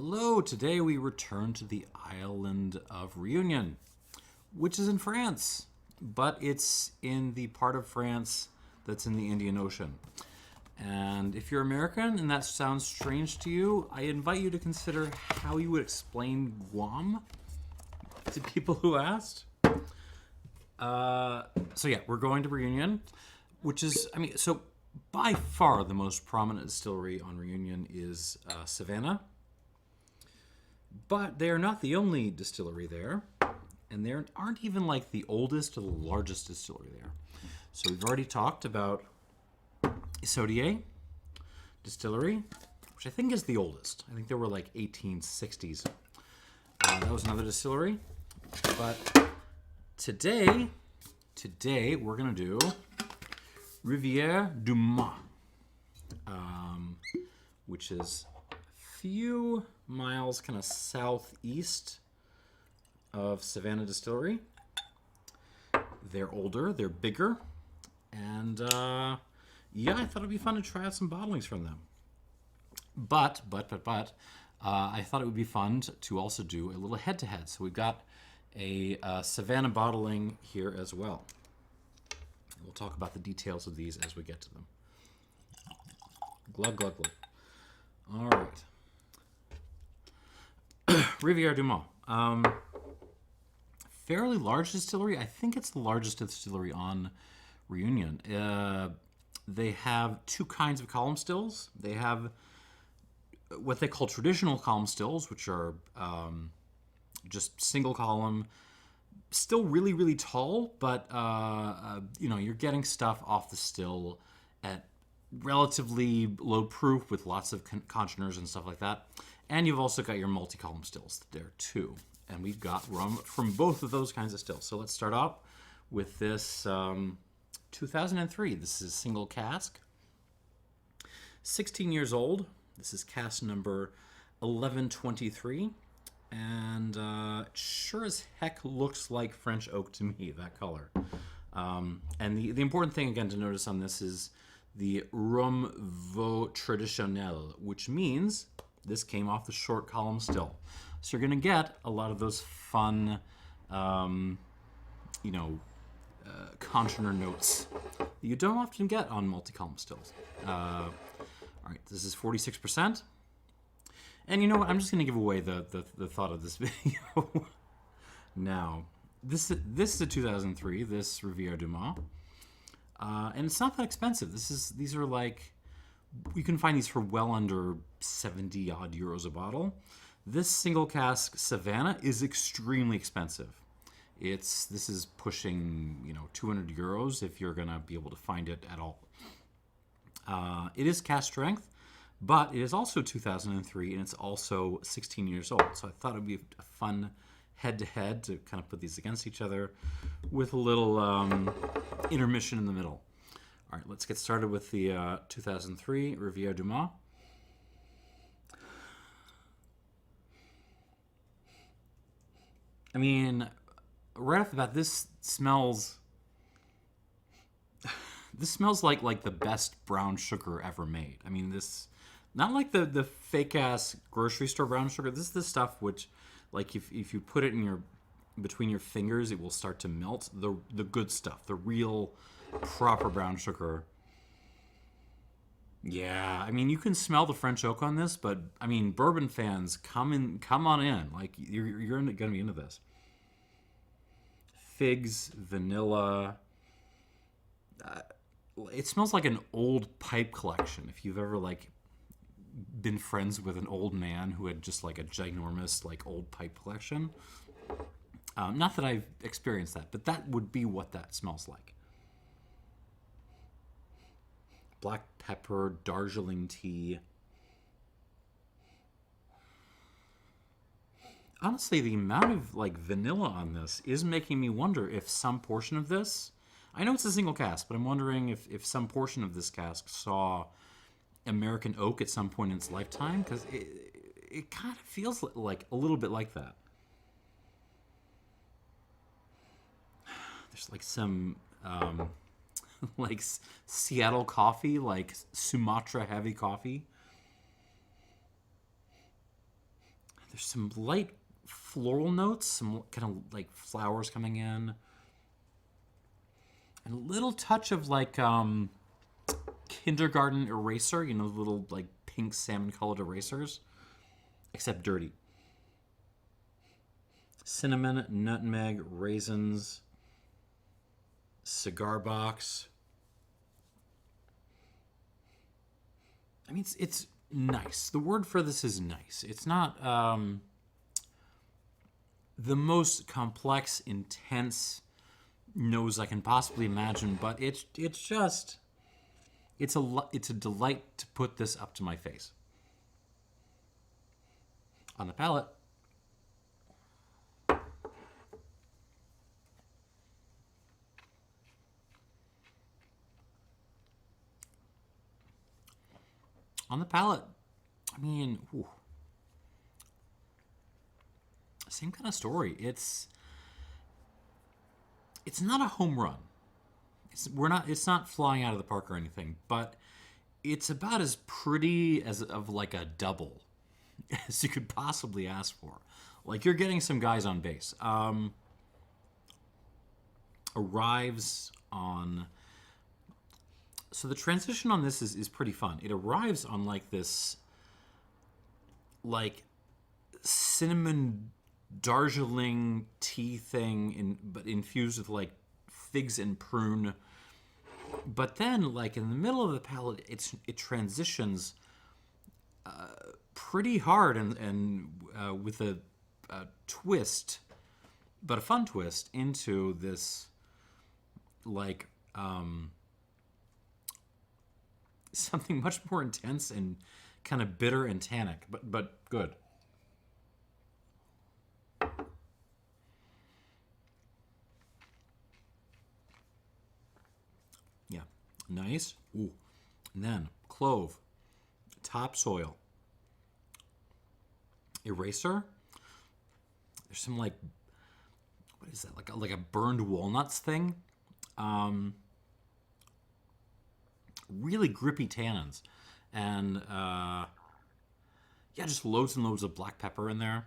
Hello, today we return to the island of Réunion, which is in France, but it's in the part of France that's in the Indian Ocean. And if you're American and that sounds strange to you, I invite you to consider how you would explain Guam to people who asked. So yeah, we're going to Réunion, which is, so by far the most prominent distillery on Réunion is Savanna. But they're not the only distillery there, and they aren't even like the oldest or the largest distillery there. So we've already talked about Isodier Distillery, which I think is the oldest. I think they were like 1860s. That was another distillery. But today we're gonna do Rivière du Mât, which is a few miles kind of southeast of Savanna Distillery. They're older, they're bigger, and yeah, I thought it'd be fun to try out some bottlings from them. But I thought it would be fun to also do a little head-to-head. So we've got a Savanna bottling here as well. We'll talk about the details of these as we get to them. Glug, glug, glug. All right. Rivière du Mât. Fairly large distillery. I think it's the largest distillery on Réunion. They have two kinds of column stills. They have what they call traditional column stills, which are just single column, still really, really tall, but you're getting stuff off the still at relatively low proof with lots of congeners and stuff like that. And you've also got your multi-column stills there too. And we've got rum from both of those kinds of stills. So let's start off with this 2003. This is a single cask. 16 years old. This is cask number 1123. And it sure as heck looks like French oak to me, that color. And the important thing, again, to notice on this is the rhum Vieux Traditionnel, which means this came off the short column still. So you're going to get a lot of those fun, congener notes that you don't often get on multi-column stills. All right, this is 46%. And you know what? I'm just going to give away the thought of this video. Now, this is a 2003, this Rivière du Mât. And it's not that expensive. These are like, you can find these for well under 70 odd euros a bottle. This single cask Savanna is extremely expensive. This is pushing 200 euros if you're gonna be able to find it at all. It is cask strength, but it is also 2003 and it's also 16 years old. So I thought it would be a fun head-to-head to kind of put these against each other with a little intermission in the middle. All right, let's get started with the 2003 Rivière du Mât. I mean, right off the bat, this smells like the best brown sugar ever made. I mean, this, not like the fake ass grocery store brown sugar. This is the stuff which, like, if you put it in between your fingers, it will start to melt. The good stuff, the real proper brown sugar. Yeah, I mean, you can smell the French oak on this, but I mean, bourbon fans, come on in. Like, you're going to be into this. Figs, vanilla. It smells like an old pipe collection. If you've ever been friends with an old man who had just like a ginormous old pipe collection. Not that I've experienced that, but that would be what that smells like. Black pepper, Darjeeling tea. Honestly, the amount of vanilla on this is making me wonder if some portion of this, I know it's a single cask, but I'm wondering if some portion of this cask saw American oak at some point in its lifetime, because it kind of feels like a little bit like that. There's some Seattle coffee, Sumatra heavy coffee. There's some light floral notes, some kind of like flowers coming in, and a little touch of like kindergarten eraser, you know, little like pink salmon colored erasers, except dirty. Cinnamon, nutmeg, raisins, cigar box. I mean, it's nice. The word for this is nice. It's not the most complex, intense nose I can possibly imagine, but it's a delight to put this up to my face. On the palate, I mean, ooh, same kind of story. It's not a home run. It's not flying out of the park or anything, but it's about as pretty as of like a double as you could possibly ask for. Like, you're getting some guys on base. Arrives on. So the transition on this is pretty fun. It arrives on like this, like, cinnamon Darjeeling tea thing, but infused with like figs and prune. But then, like, in the middle of the palate, it transitions pretty hard and with a twist, but a fun twist, into this like something much more intense and kind of bitter and tannic, but good. Yeah, nice. Ooh, and then clove, topsoil, eraser. There's some like, what is that? Like a burned walnuts thing. Really grippy tannins, and yeah, just loads and loads of black pepper in there.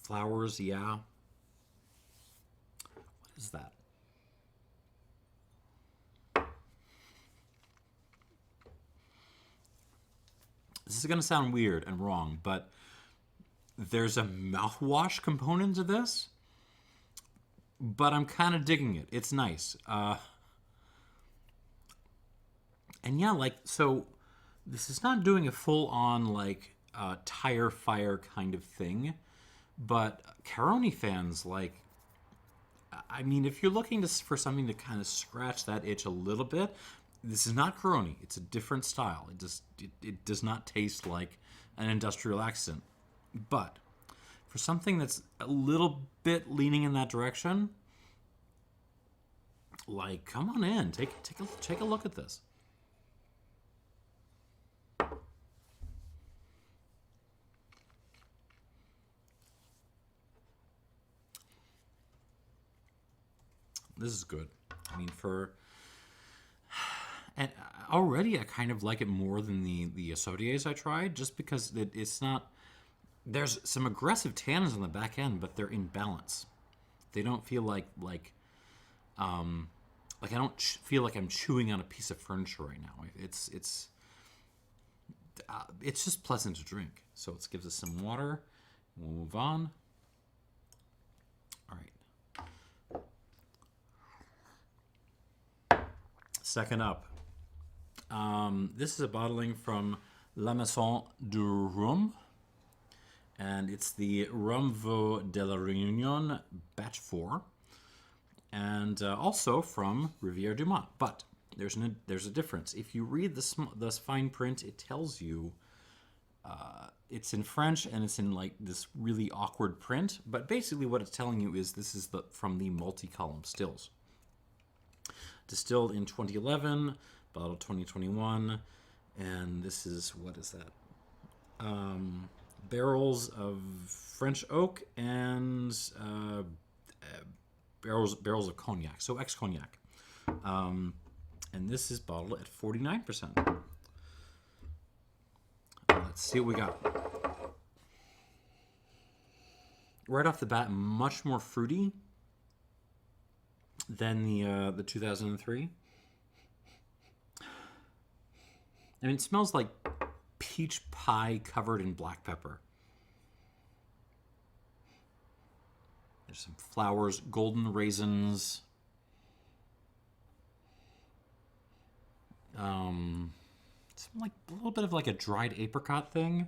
Flowers, yeah. What is that? This is going to sound weird and wrong, but there's a mouthwash component to this, but I'm kind of digging it. It's nice. And yeah, like, so this is not doing a full-on, like, tire fire kind of thing, but Caroni fans, like, I mean, if you're looking for something to kind of scratch that itch a little bit, this is not Caroni. It's a different style. It does not taste like an industrial accent. But for something that's a little bit leaning in that direction, like, come on in. Take a look at this. This is good. I mean, and already I kind of like it more than the Asodiers I tried, just because it's not. There's some aggressive tannins on the back end, but they're in balance. They don't feel like I don't feel like I'm chewing on a piece of furniture right now. It's just pleasant to drink. So it gives us some water. We'll move on. All right. Second up, this is a bottling from La Maison du Rhum, and it's the Rhum Vieux de la Réunion Batch 4, and also from Rivière du Mât. But there's a difference. If you read this fine print, it tells you it's in French and it's in like this really awkward print. But basically, what it's telling you is this is from the multi-column stills. Distilled in 2011, bottled 2021, and this is, what is that? Barrels of French oak and barrels of cognac, so ex-cognac. And this is bottled at 49%. Let's Let's see what we got. Right off the bat, much more fruity than the 2003. I mean, it smells like peach pie covered in black pepper. There's some flowers, golden raisins. It's like a little bit of like a dried apricot thing.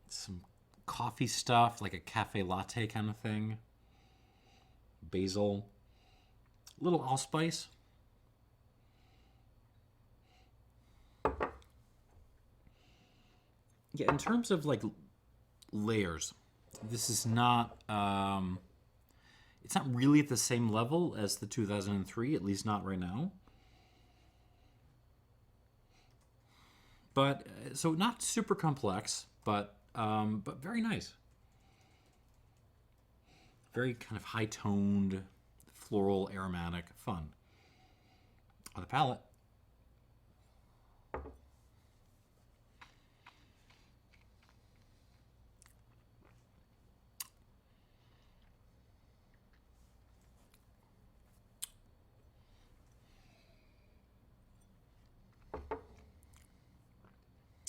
Some coffee stuff, like a cafe latte kind of thing. Basil. A little allspice. Yeah, in terms of like layers, this is not, it's not really at the same level as the 2003, at least not right now. But, so not super complex, but very nice. Very kind of high-toned, floral, aromatic, fun. On the palate.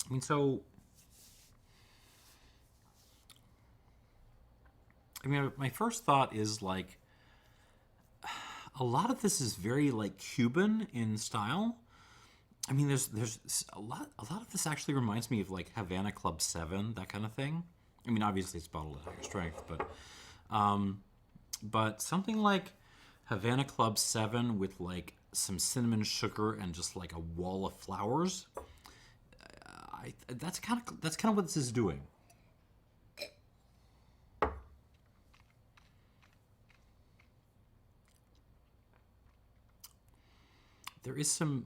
I mean, so, I mean, my first thought is like, a lot of this is very like Cuban in style. I mean, there's a lot of this actually reminds me of like Havana Club 7, that kind of thing. I mean, obviously it's bottled at higher strength, but something like Havana Club 7 with like some cinnamon sugar and just like a wall of flowers. That's kind of what this is doing. There is some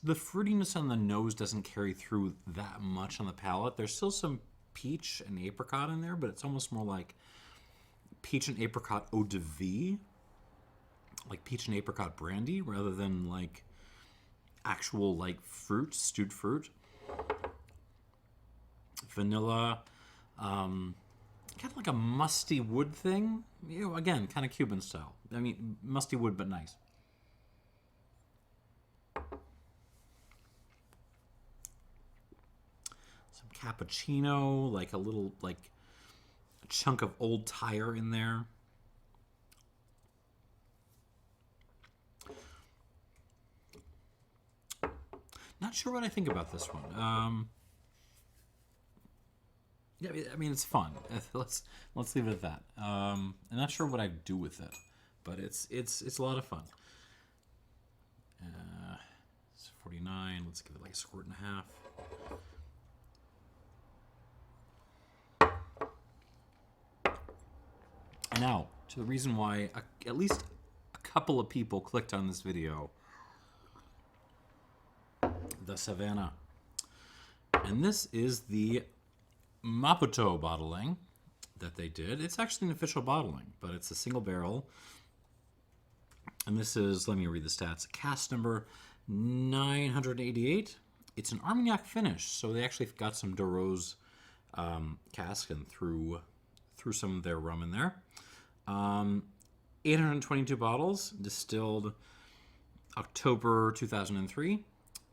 the fruitiness on the nose doesn't carry through that much on the palate. There's still some peach and apricot in there, but it's almost more like peach and apricot eau de vie, like peach and apricot brandy, rather than like actual like fruit, stewed fruit. Vanilla, kind of like a musty wood thing. You know, again, kind of Cuban style. I mean, musty wood, but nice. Some cappuccino, like a little like a chunk of old tire in there. Not sure what I think about this one. Yeah, I mean it's fun. Let's leave it at that. I'm not sure what I'd do with it, but it's a lot of fun. It's 49. Let's give it like a squirt and a half. And now to the reason why at least a couple of people clicked on this video. The Savanna. And this is the Maputo bottling that they did. It's actually an official bottling, but it's a single barrel. And this is, let me read the stats, cask number 988. It's an armagnac finish, so they actually got some de Rose cask and threw some of their rum in there. 822 bottles, distilled October 2003.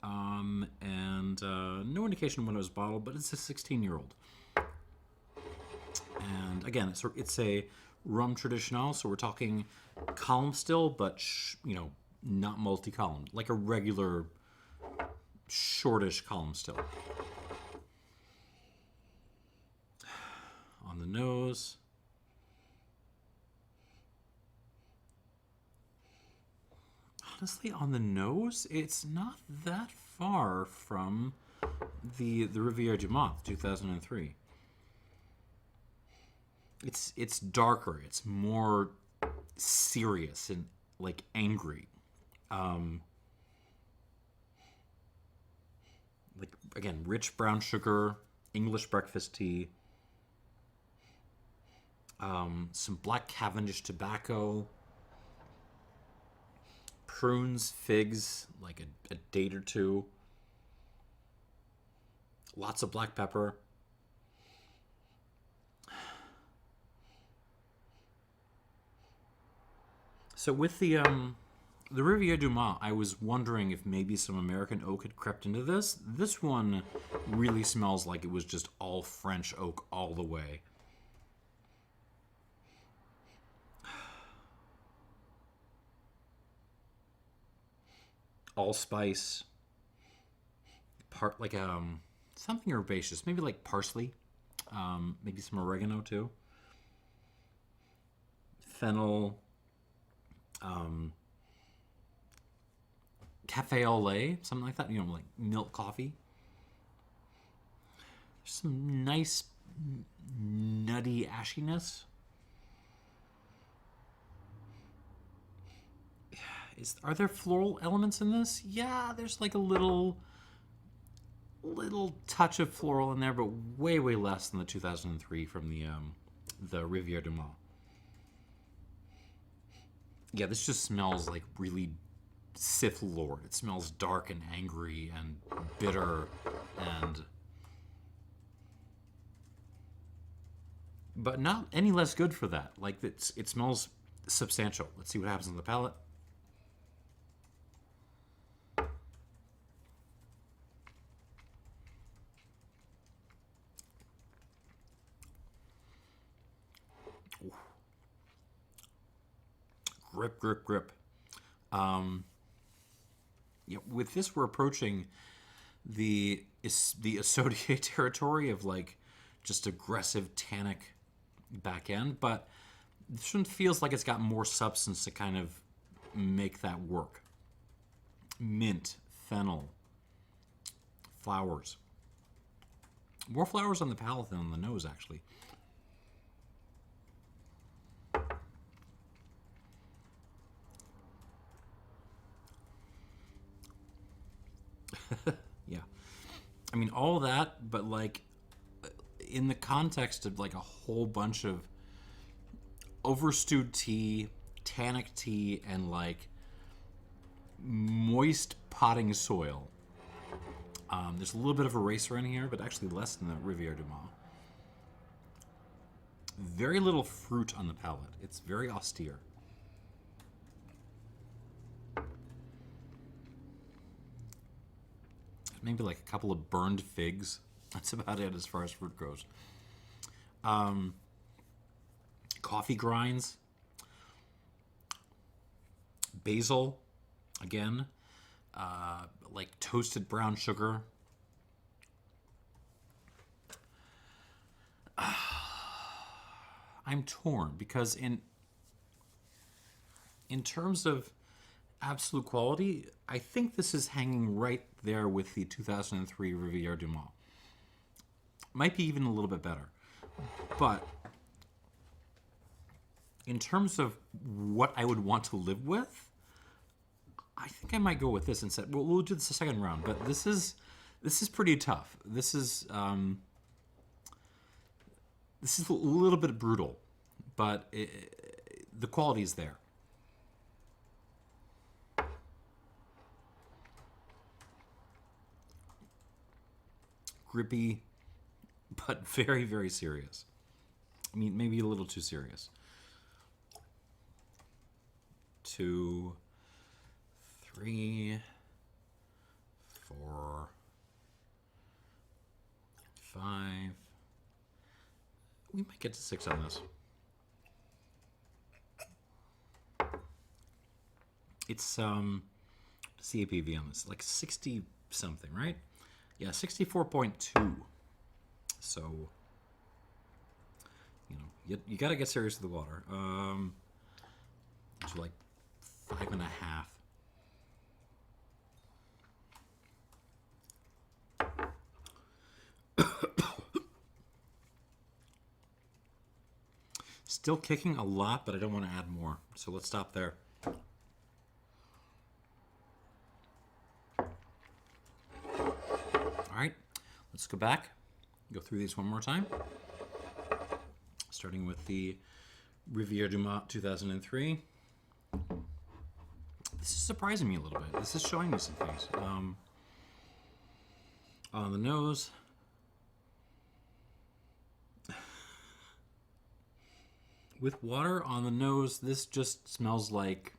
And no indication when it was bottled, but it's a 16-year-old. And again, it's a rum traditional, so we're talking column still, but not multi-column, like a regular shortish column still. On the nose. Honestly, on the nose, it's not that far from the Rivière du Mât, 2003. It's darker. It's more serious and like angry. Like again, rich brown sugar, English breakfast tea. Some black Cavendish tobacco. Prunes, figs, like a date or two. Lots of black pepper. So with the Rivière du Mât, I was wondering if maybe some American oak had crept into this. This one really smells like it was just all French oak all the way. Allspice, like something herbaceous, maybe like parsley, maybe some oregano too, fennel, cafe au lait, something like that. Like milk coffee. Some nice nutty ashiness. Are there floral elements in this? Yeah, there's like a little touch of floral in there, but way less than the 2003 from the Rivière du Mât. Yeah, this just smells like really Sith Lord. It smells dark and angry and bitter but not any less good for that. Like it smells substantial. Let's see what happens on the palate. Grip. Yeah, with this, we're approaching the associate territory of like just aggressive tannic back end, but this one feels like it's got more substance to kind of make that work. Mint, fennel, flowers. More flowers on the palate than on the nose, actually. Yeah. I mean, all that, but like in the context of like a whole bunch of overstewed tea, tannic tea, and like moist potting soil. There's a little bit of eraser in here, but actually less than the Rivière du Mât. Very little fruit on the palate. It's very austere. Maybe like a couple of burned figs. That's about it as far as fruit goes. Coffee grinds. Basil, again. Like toasted brown sugar. I'm torn because in terms of absolute quality, I think this is hanging right there with the 2003 Rivière du Mât. Might be even a little bit better. But in terms of what I would want to live with, I think I might go with this instead. Well, we'll do this a second round, but this is pretty tough. This is a little bit brutal, but the quality is there. Grippy, but very, very serious. I mean, maybe a little too serious. 2, 3, 4, 5. We might get to 6 on this. It's CAPV on this, like 60 something, right? Yeah, 64.2. So, you got to get serious with the water. It's like 5.5. Still kicking a lot, but I don't want to add more. So let's stop there. All right, let's go back, go through these one more time. Starting with the Rivière du Mât 2003. This is surprising me a little bit. This is showing me some things. On the nose. With water on the nose, this just smells like,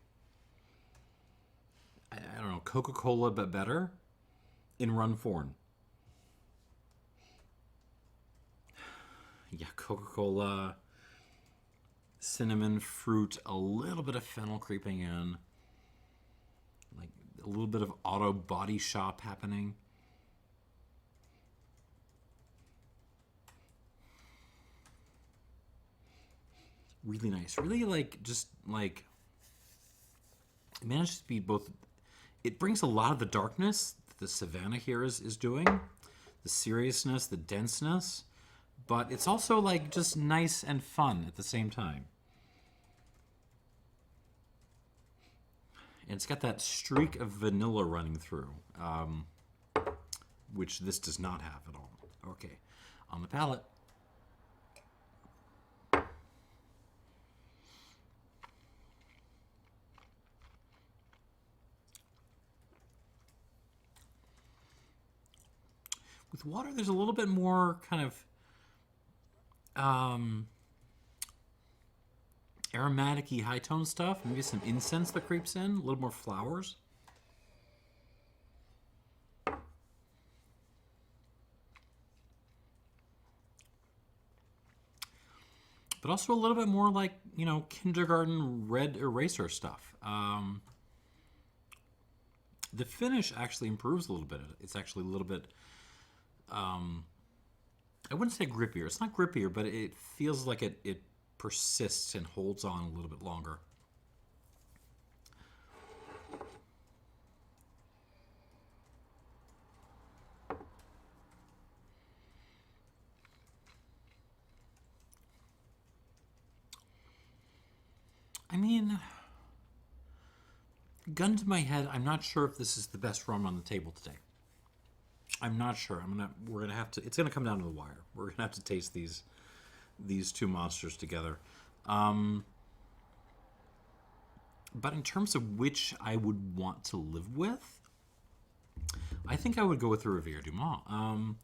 I don't know, Coca-Cola, but better in run form. Yeah, Coca-Cola, cinnamon, fruit, a little bit of fennel creeping in, like a little bit of auto body shop happening. Really nice. Really like, just like, it manages to be both, it brings a lot of the darkness that the Savanna here is doing, the seriousness, the denseness, but it's also like just nice and fun at the same time. And it's got that streak of vanilla running through, which this does not have at all. Okay, on the palate. With water, there's a little bit more kind of aromatic-y high-tone stuff. Maybe some incense that creeps in. A little more flowers. But also a little bit more like, you know, kindergarten red eraser stuff. The finish actually improves a little bit. It's actually a little bit... I wouldn't say grippier. It's not grippier, but it feels like it persists and holds on a little bit longer. I mean, gun to my head, I'm not sure if this is the best rum on the table today. I'm not sure. We're gonna have to. It's gonna come down to the wire. We're gonna have to taste these two monsters together. But in terms of which I would want to live with, I think I would go with the Rivière du Mât.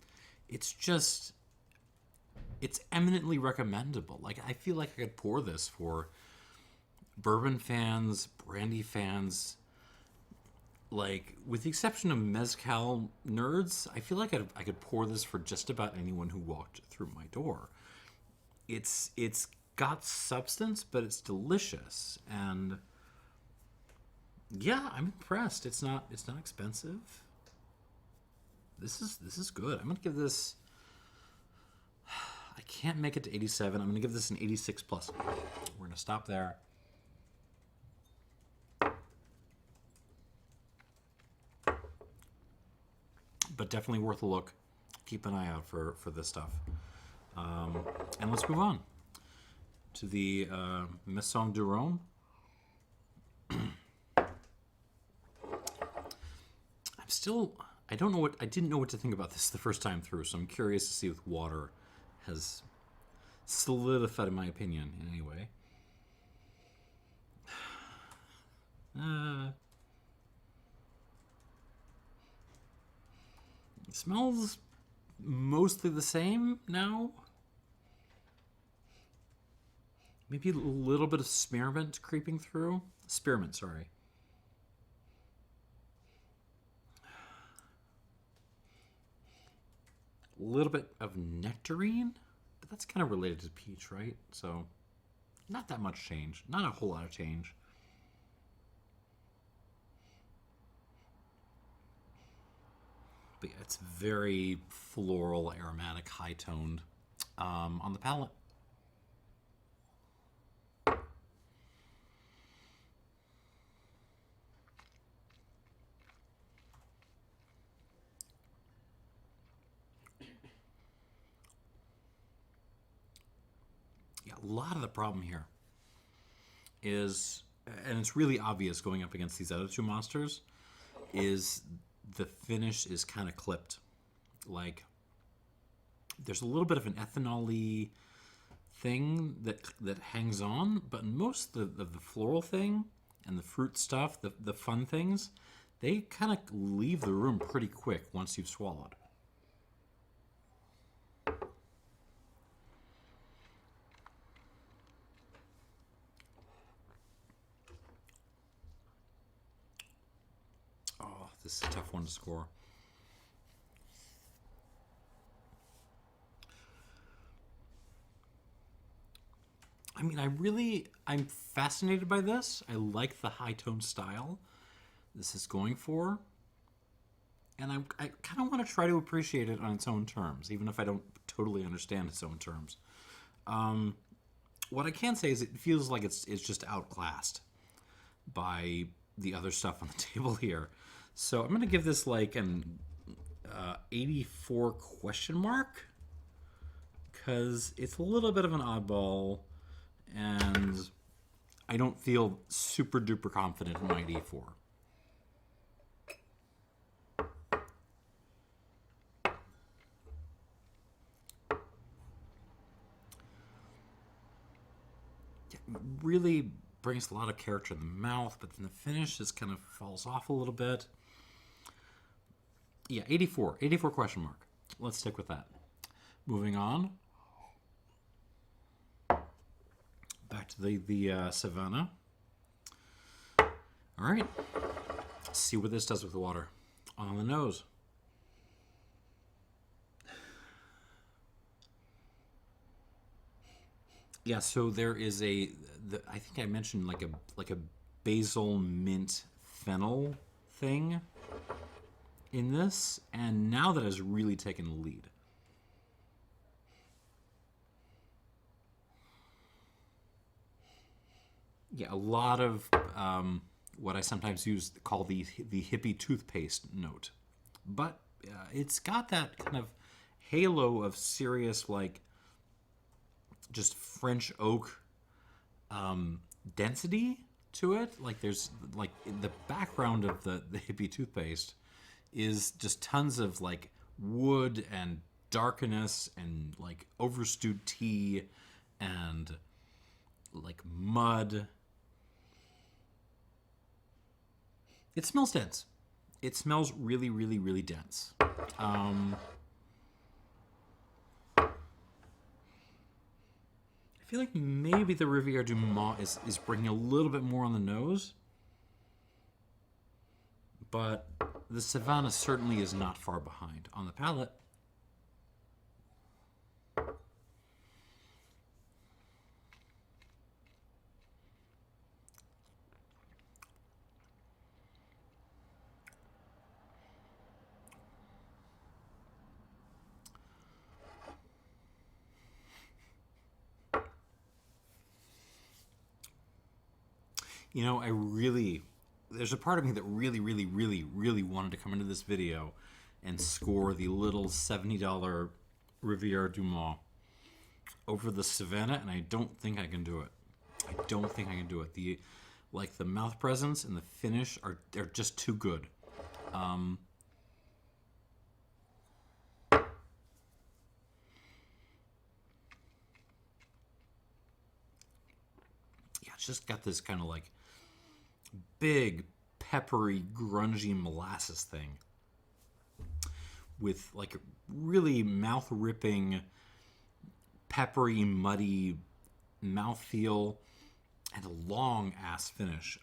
It's eminently recommendable. Like, I feel like I could pour this for bourbon fans, brandy fans. Like, with the exception of mezcal nerds, I feel like I could pour this for just about anyone who walked through my door. It's got substance, but it's delicious, and yeah, I'm impressed. It's not expensive. This is good. I'm gonna give this. I can't make it to 87. I'm gonna give this an 86 plus. We're gonna stop there. But definitely worth a look. Keep an eye out for this stuff. And let's move on to the Maison du Rhum. I didn't know what to think about this the first time through, so I'm curious to see if water has solidified my opinion in any way. It smells mostly the same now. Maybe a little bit of spearmint creeping through. Spearmint, sorry. A little bit of nectarine, but that's kind of related to peach, right? So, not that much change. Not a whole lot of change. But yeah, it's very floral, aromatic, high-toned on the palate. Yeah, a lot of the problem here is, and it's really obvious going up against these other two monsters, is the finish is kind of clipped. Like, there's a little bit of an ethanol-y thing that hangs on, but most of the floral thing and the fruit stuff, the fun things, they kind of leave the room pretty quick once you've swallowed. Oh, this is a tough one to score. I mean, I'm fascinated by this. I like the high tone style this is going for. And I kind of want to try to appreciate it on its own terms, even if I don't totally understand its own terms. What I can say is it feels like it's just outclassed by the other stuff on the table here. So I'm going to give this like an 84 question mark, because it's a little bit of an oddball, and I don't feel super duper confident in my 84. It really brings a lot of character in the mouth, but then the finish just kind of falls off a little bit. Yeah, 84 question mark. Let's stick with that. Moving on. Back to the Savanna. All right. Let's see what this does with the water. On the nose. Yeah, so there is I think I mentioned like a basil mint fennel thing in this, and now that has really taken the lead. Yeah, a lot of what I sometimes call the hippie toothpaste note, but it's got that kind of halo of serious, like, just French oak density to it. Like, there's like the background of the hippie toothpaste is just tons of like wood and darkness and like overstewed tea and like mud. It smells dense. It smells really, really, really dense. I feel like maybe the Rivière du Mât is bringing a little bit more on the nose, but the Savanna certainly is not far behind on the palate. You know, there's a part of me that really, really, really, really wanted to come into this video and score the little $70 Rivière du Mât over the Savanna, and I don't think I can do it. I don't think I can do it. The mouth presence and the finish they're just too good. Yeah, it's just got this kind of like big, peppery, grungy molasses thing with like a really mouth-ripping, peppery, muddy mouthfeel and a long-ass finish.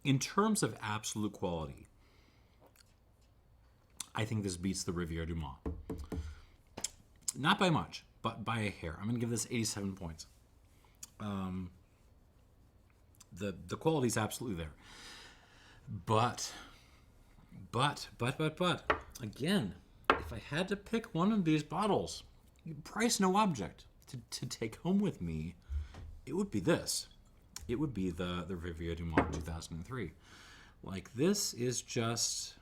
In terms of absolute quality, I think this beats the Rivière du Mât. Not by much, but by a hair. I'm going to give this 87 points. The quality is absolutely there. But, again, if I had to pick one of these bottles, price no object, to take home with me, it would be this. It would be the Rivière du Mât 2003. Like, this is just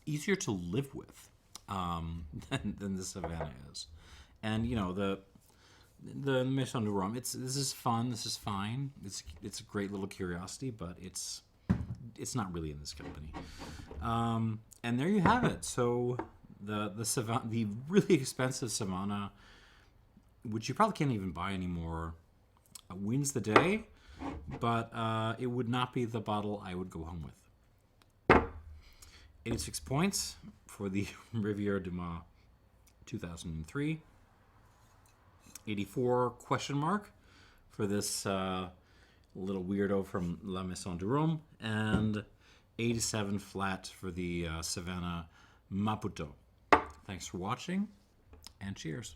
easier to live with than the Savanna is. And, you know, the Maison du Rhum, this is fun, this is fine. It's a great little curiosity, but it's it's not really in this company. And there you have it. So the really expensive Savanna, which you probably can't even buy anymore, wins the day, but it would not be the bottle I would go home with. 86 points for the Rivière du Mât 2003. 84 question mark for this little weirdo from La Maison du Rhum, and 87 flat for the Savanna Maputo. Thanks for watching, and cheers.